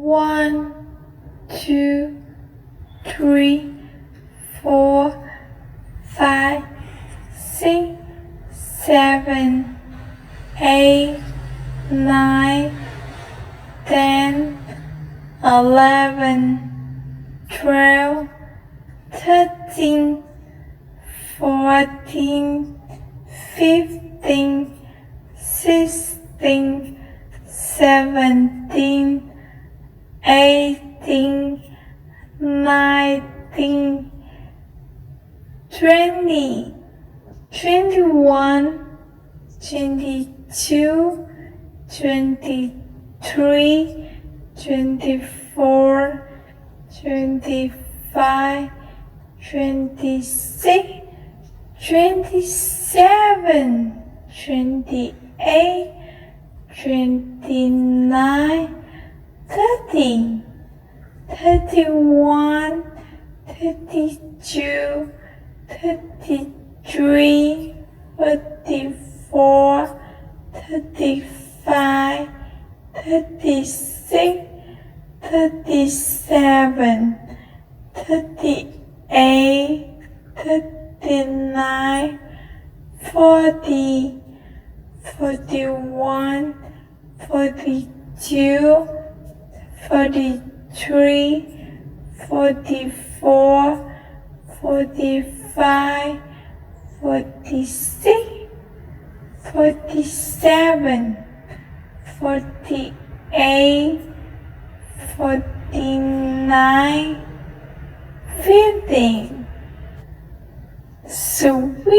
1, 2, 3, 4, 5, 6, 7, 8, 9, 10, 11, 12, 13, 14, 15, 16, 17, 18, 19, 20, 21, 22, 23, 24, 25, 26, 27, 28, 29, 30, 31, 32, 33, 34, 35, 36, 37, 38, 39, 40, 41, 42, 43, 44, 45, 46, 47, 48, 49, 50. Sweden.